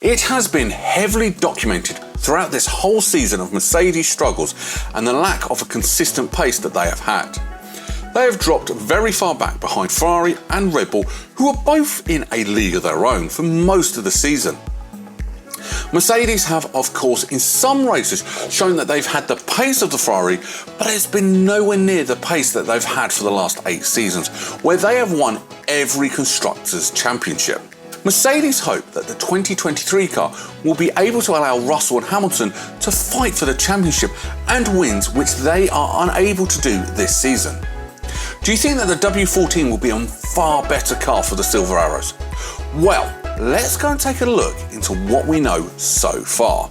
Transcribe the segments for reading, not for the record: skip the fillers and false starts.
It has been heavily documented throughout this whole season of Mercedes' struggles and the lack of a consistent pace that they have had. They have dropped very far back behind Ferrari and Red Bull, who are both in a league of their own for most of the season. Mercedes have, of course, in some races shown that they've had the pace of the Ferrari, but it's been nowhere near the pace that they've had for the last 8 seasons, where they have won every Constructors' Championship. Mercedes hope that the 2023 car will be able to allow Russell and Hamilton to fight for the championship and wins, which they are unable to do this season. Do you think that the W14 will be a far better car for the Silver Arrows? Well, let's go and take a look into what we know so far.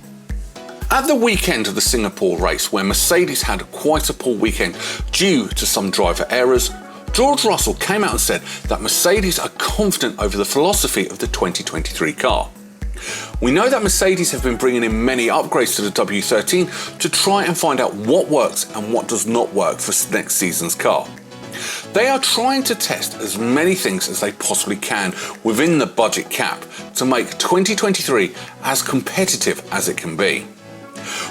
At the weekend of the Singapore race, where Mercedes had quite a poor weekend due to some driver errors, George Russell came out and said that Mercedes are confident over the philosophy of the 2023 car. We know that Mercedes have been bringing in many upgrades to the W13 to try and find out what works and what does not work for next season's car. They are trying to test as many things as they possibly can within the budget cap to make 2023 as competitive as it can be.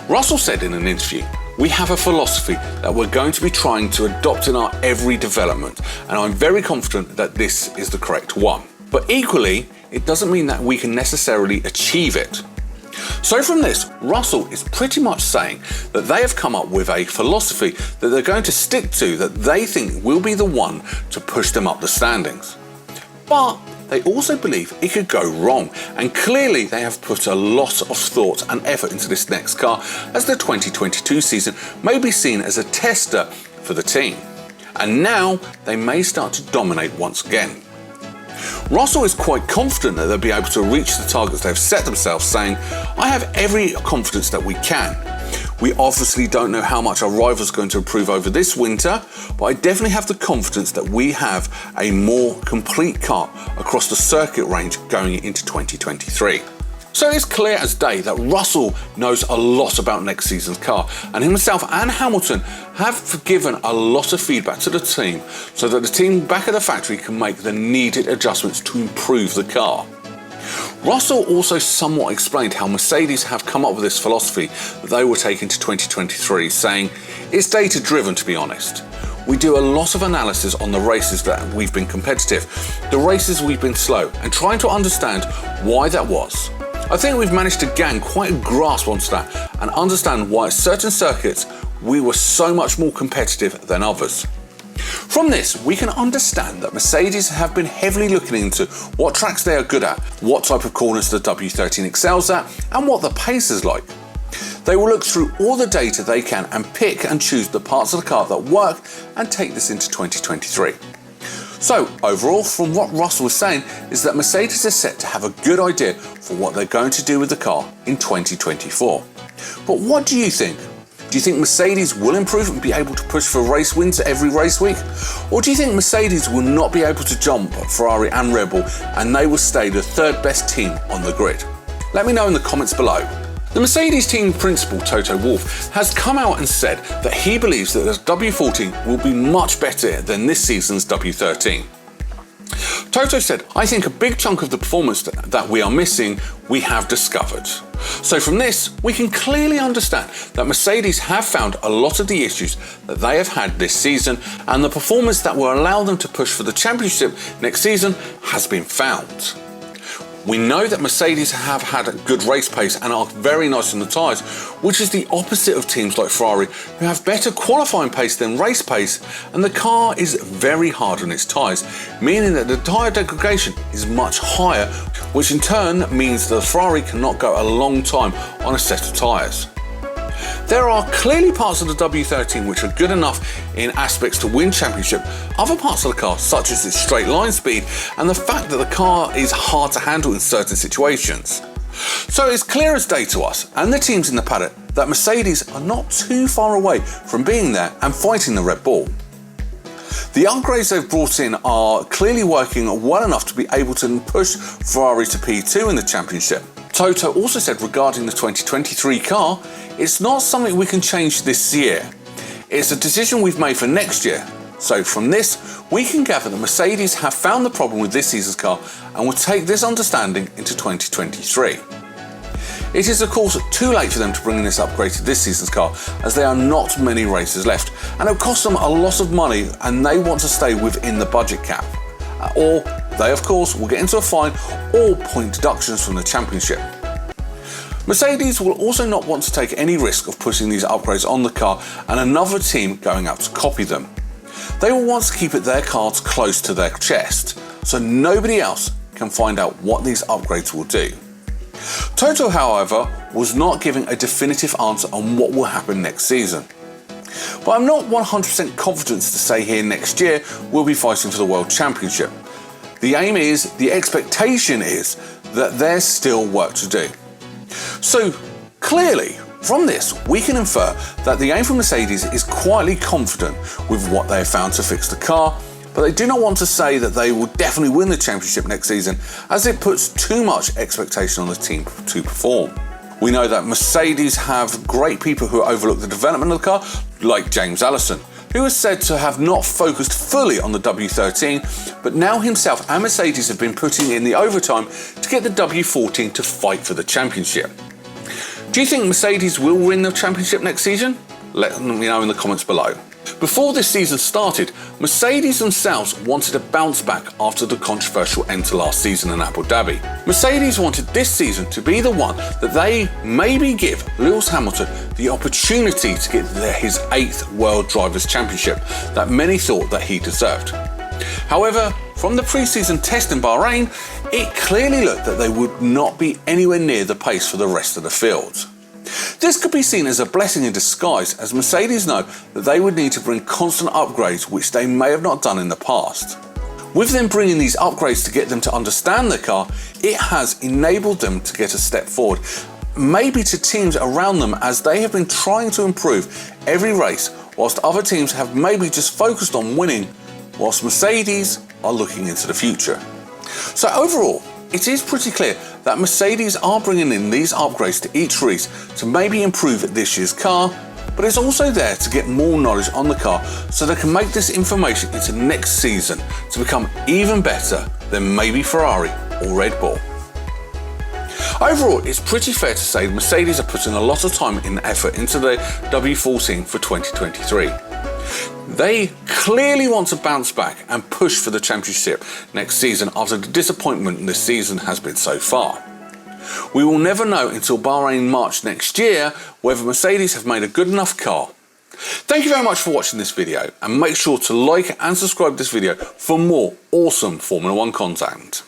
Russell said in an interview, "We have a philosophy that we're going to be trying to adopt in our every development, and I'm very confident that this is the correct one. But equally, it doesn't mean that we can necessarily achieve it." So from this, Russell is pretty much saying that they have come up with a philosophy that they're going to stick to that they think will be the one to push them up the standings. But they also believe it could go wrong, and clearly they have put a lot of thought and effort into this next car, as the 2022 season may be seen as a tester for the team. And now they may start to dominate once again. Russell is quite confident that they'll be able to reach the targets they've set themselves, saying, "I have every confidence that we can. We obviously don't know how much our rivals are going to improve over this winter, but I definitely have the confidence that we have a more complete car across the circuit range going into 2023. So it's clear as day that Russell knows a lot about next season's car, and himself and Hamilton have given a lot of feedback to the team so that the team back at the factory can make the needed adjustments to improve the car. Russell also somewhat explained how Mercedes have come up with this philosophy that they will take into 2023, saying, "It's data driven, to be honest. We do a lot of analysis on the races that we've been competitive, the races we've been slow, and trying to understand why that was. I think we've managed to gain quite a grasp onto that and understand why at certain circuits we were so much more competitive than others." From this, we can understand that Mercedes have been heavily looking into what tracks they are good at, what type of corners the W13 excels at, and what the pace is like. They will look through all the data they can and pick and choose the parts of the car that work and take this into 2023. So overall, from what Russell was saying, is that Mercedes is set to have a good idea for what they're going to do with the car in 2024. But what do you think? Do you think Mercedes will improve and be able to push for race wins every race week? Or do you think Mercedes will not be able to jump Ferrari and Red Bull and they will stay the third best team on the grid? Let me know in the comments below. The Mercedes team principal, Toto Wolff, has come out and said that he believes that the W14 will be much better than this season's W13. Toto said, "I think a big chunk of the performance that we are missing, we have discovered." So from this, we can clearly understand that Mercedes have found a lot of the issues that they have had this season, and the performance that will allow them to push for the championship next season has been found. We know that Mercedes have had a good race pace and are very nice on the tyres, which is the opposite of teams like Ferrari, who have better qualifying pace than race pace, and the car is very hard on its tyres, meaning that the tyre degradation is much higher, which in turn means that Ferrari cannot go a long time on a set of tyres. There are clearly parts of the W13 which are good enough in aspects to win championship, other parts of the car such as its straight line speed and the fact that the car is hard to handle in certain situations. So it's clear as day to us and the teams in the paddock that Mercedes are not too far away from being there and fighting the Red Bull. The upgrades they've brought in are clearly working well enough to be able to push Ferrari to P2 in the championship. Toto also said regarding the 2023 car, "It's not something we can change this year. It's a decision we've made for next year." So from this, we can gather that Mercedes have found the problem with this season's car and will take this understanding into 2023. It is of course too late for them to bring in this upgrade to this season's car, as there are not many races left, and it will cost them a lot of money and they want to stay within the budget cap. Or they of course will get into a fine or point deductions from the championship. Mercedes will also not want to take any risk of putting these upgrades on the car and another team going out to copy them. They will want to keep their cards close to their chest, so nobody else can find out what these upgrades will do. Toto, however, was not giving a definitive answer on what will happen next season. But I'm not 100% confident to say here next year we'll be fighting for the World Championship. The aim is, the expectation is, that there's still work to do. So clearly, from this, we can infer that the aim for Mercedes is quietly confident with what they have found to fix the car, but they do not want to say that they will definitely win the championship next season, as it puts too much expectation on the team to perform. We know that Mercedes have great people who overlook the development of the car, like James Allison, who is said to have not focused fully on the W13, but now himself and Mercedes have been putting in the overtime to get the W14 to fight for the championship. Do you think Mercedes will win the championship next season? Let me know in the comments below. Before this season started, Mercedes themselves wanted a bounce back after the controversial end to last season in Abu Dhabi. Mercedes wanted this season to be the one that they maybe give Lewis Hamilton the opportunity to get his 8th World Drivers' Championship that many thought that he deserved. However, from the pre-season test in Bahrain, it clearly looked that they would not be anywhere near the pace for the rest of the field. This could be seen as a blessing in disguise, as Mercedes know that they would need to bring constant upgrades which they may have not done in the past. With them bringing these upgrades to get them to understand the car, it has enabled them to get a step forward, maybe to teams around them, as they have been trying to improve every race, whilst other teams have maybe just focused on winning, whilst Mercedes are looking into the future. So overall, it is pretty clear that Mercedes are bringing in these upgrades to each race to maybe improve this year's car, but it's also there to get more knowledge on the car so they can make this information into next season to become even better than maybe Ferrari or Red Bull. Overall, it's pretty fair to say Mercedes are putting a lot of time and effort into the W14 for 2023. They clearly want to bounce back and push for the championship next season after the disappointment this season has been so far. We will never know until Bahrain March next year whether Mercedes have made a good enough car. Thank you very much for watching this video, and make sure to like and subscribe this video for more awesome Formula 1 content.